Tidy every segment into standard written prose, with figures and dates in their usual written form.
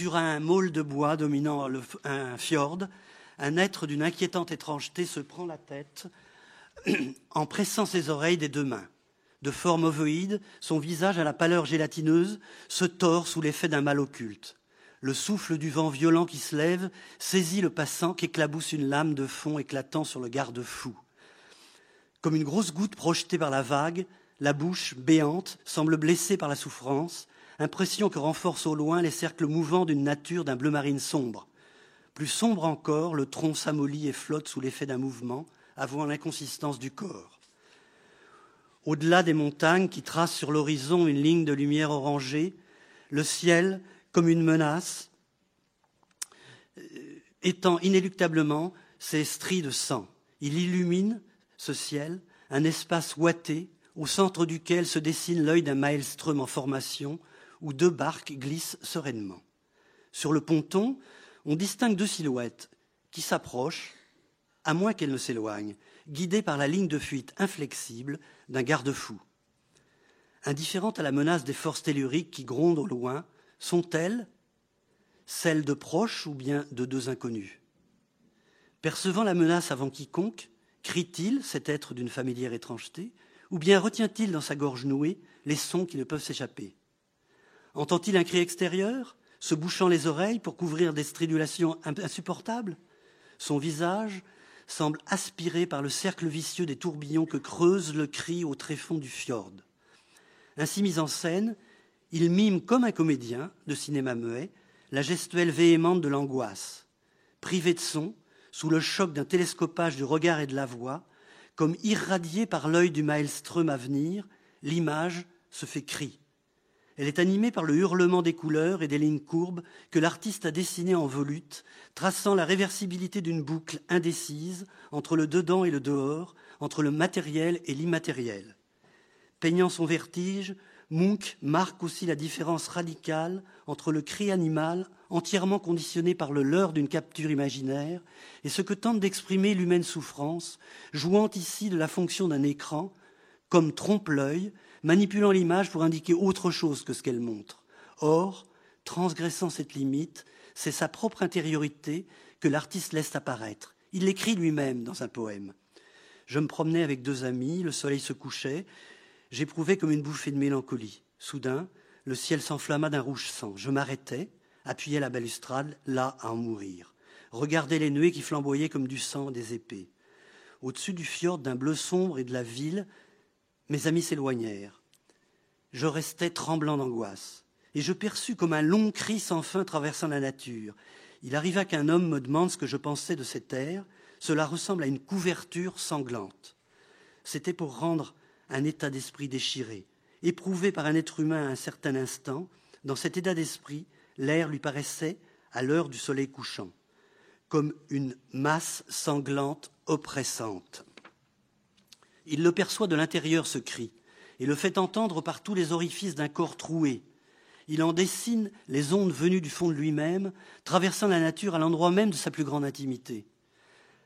Sur un môle de bois dominant un fjord, un être d'une inquiétante étrangeté se prend la tête en pressant ses oreilles des deux mains. De forme ovoïde, son visage à la pâleur gélatineuse se tord sous l'effet d'un mal occulte. Le souffle du vent violent qui se lève saisit le passant qu'éclabousse une lame de fond éclatant sur le garde-fou. Comme une grosse goutte projetée par la vague, la bouche, béante, semble blessée par la souffrance, impression que renforcent au loin les cercles mouvants d'une nature d'un bleu marine sombre. Plus sombre encore, le tronc s'amollit et flotte sous l'effet d'un mouvement, avouant l'inconsistance du corps. Au-delà des montagnes qui tracent sur l'horizon une ligne de lumière orangée, le ciel, comme une menace, étend inéluctablement ses stries de sang. Il illumine, ce ciel, un espace ouaté, au centre duquel se dessine l'œil d'un maelstrom en formation, où deux barques glissent sereinement. Sur le ponton, on distingue deux silhouettes qui s'approchent, à moins qu'elles ne s'éloignent, guidées par la ligne de fuite inflexible d'un garde-fou. Indifférentes à la menace des forces telluriques qui grondent au loin, sont-elles celles de proches ou bien de deux inconnus? Percevant la menace avant quiconque, crie-t-il, cet être d'une familière étrangeté, ou bien retient-il dans sa gorge nouée les sons qui ne peuvent s'échapper? Entend-il un cri extérieur, se bouchant les oreilles pour couvrir des stridulations insupportables? Son visage semble aspiré par le cercle vicieux des tourbillons que creuse le cri au tréfonds du fjord. Ainsi mis en scène, il mime comme un comédien de cinéma muet la gestuelle véhémente de l'angoisse. Privé de son, sous le choc d'un télescopage du regard et de la voix, comme irradiée par l'œil du maelstrom à venir, l'image se fait cri. Elle est animée par le hurlement des couleurs et des lignes courbes que l'artiste a dessinées en volute, traçant la réversibilité d'une boucle indécise entre le dedans et le dehors, entre le matériel et l'immatériel. Peignant son vertige, Munch marque aussi la différence radicale entre le cri animal, entièrement conditionné par le leurre d'une capture imaginaire, et ce que tente d'exprimer l'humaine souffrance, jouant ici de la fonction d'un écran, comme trompe-l'œil, manipulant l'image pour indiquer autre chose que ce qu'elle montre. Or, transgressant cette limite, c'est sa propre intériorité que l'artiste laisse apparaître. Il l'écrit lui-même dans un poème. Je me promenais avec deux amis, le soleil se couchait, j'éprouvais comme une bouffée de mélancolie. Soudain, le ciel s'enflamma d'un rouge sang. Je m'arrêtai, appuyai la balustrade, là à en mourir. Regardais les nuées qui flamboyaient comme du sang des épées. Au-dessus du fjord d'un bleu sombre et de la ville, mes amis s'éloignèrent. Je restais tremblant d'angoisse, et je perçus comme un long cri sans fin traversant la nature. Il arriva qu'un homme me demande ce que je pensais de cet air. Cela ressemble à une couverture sanglante. C'était pour rendre un état d'esprit déchiré, éprouvé par un être humain à un certain instant. Dans cet état d'esprit, l'air lui paraissait, à l'heure du soleil couchant, comme une masse sanglante oppressante. Il le perçoit de l'intérieur, ce cri, et le fait entendre par tous les orifices d'un corps troué. Il en dessine les ondes venues du fond de lui-même, traversant la nature à l'endroit même de sa plus grande intimité.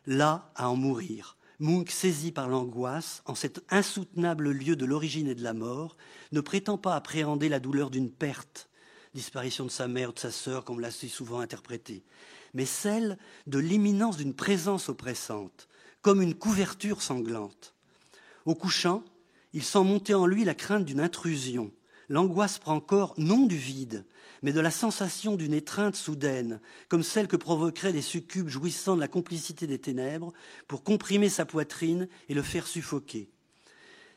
Là, à en mourir, Munch, saisi par l'angoisse, en cet insoutenable lieu de l'origine et de la mort, ne prétend pas appréhender la douleur d'une perte, disparition de sa mère ou de sa sœur, comme l'a si souvent interprété, mais celle de l'imminence d'une présence oppressante, comme une couverture sanglante. Au couchant, il sent monter en lui la crainte d'une intrusion. L'angoisse prend corps non du vide, mais de la sensation d'une étreinte soudaine, comme celle que provoqueraient des succubes jouissant de la complicité des ténèbres pour comprimer sa poitrine et le faire suffoquer.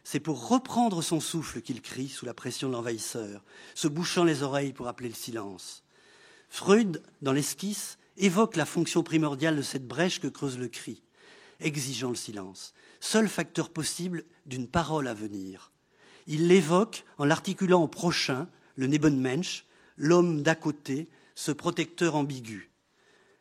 C'est pour reprendre son souffle qu'il crie sous la pression de l'envahisseur, se bouchant les oreilles pour appeler le silence. Freud, dans l'esquisse, évoque la fonction primordiale de cette brèche que creuse le cri, exigeant le silence, seul facteur possible d'une parole à venir. Il l'évoque en l'articulant au prochain, le Nebenmensch, l'homme d'à côté, ce protecteur ambigu.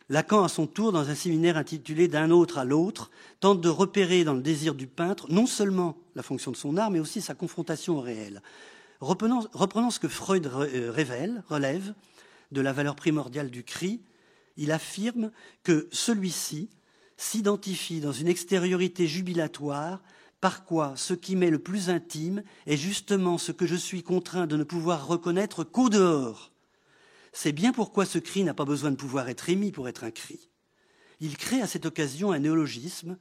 Lacan, à son tour, dans un séminaire intitulé « D'un autre à l'autre », tente de repérer dans le désir du peintre non seulement la fonction de son art, mais aussi sa confrontation au réel. Reprenant ce que Freud relève de la valeur primordiale du cri, il affirme que celui-ci s'identifie dans une extériorité jubilatoire par quoi ce qui m'est le plus intime est justement ce que je suis contraint de ne pouvoir reconnaître qu'au dehors. C'est bien pourquoi ce cri n'a pas besoin de pouvoir être émis pour être un cri. Il crée à cette occasion un néologisme,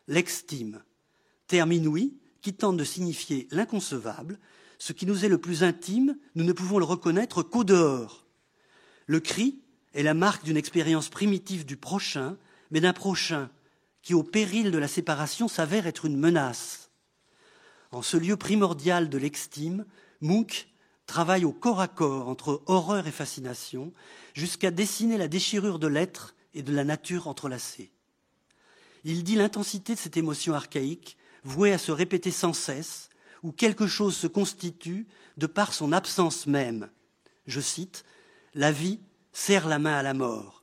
l'extime, terme inouï qui tente de signifier l'inconcevable. Ce qui nous est le plus intime, nous ne pouvons le reconnaître qu'au dehors. Le cri est la marque d'une expérience primitive du prochain, mais d'un prochain qui, au péril de la séparation, s'avère être une menace. En ce lieu primordial de l'extime, Munch travaille au corps à corps entre horreur et fascination, jusqu'à dessiner la déchirure de l'être et de la nature entrelacée. Il dit l'intensité de cette émotion archaïque, vouée à se répéter sans cesse, où quelque chose se constitue de par son absence même. Je cite, « La vie serre la main à la mort.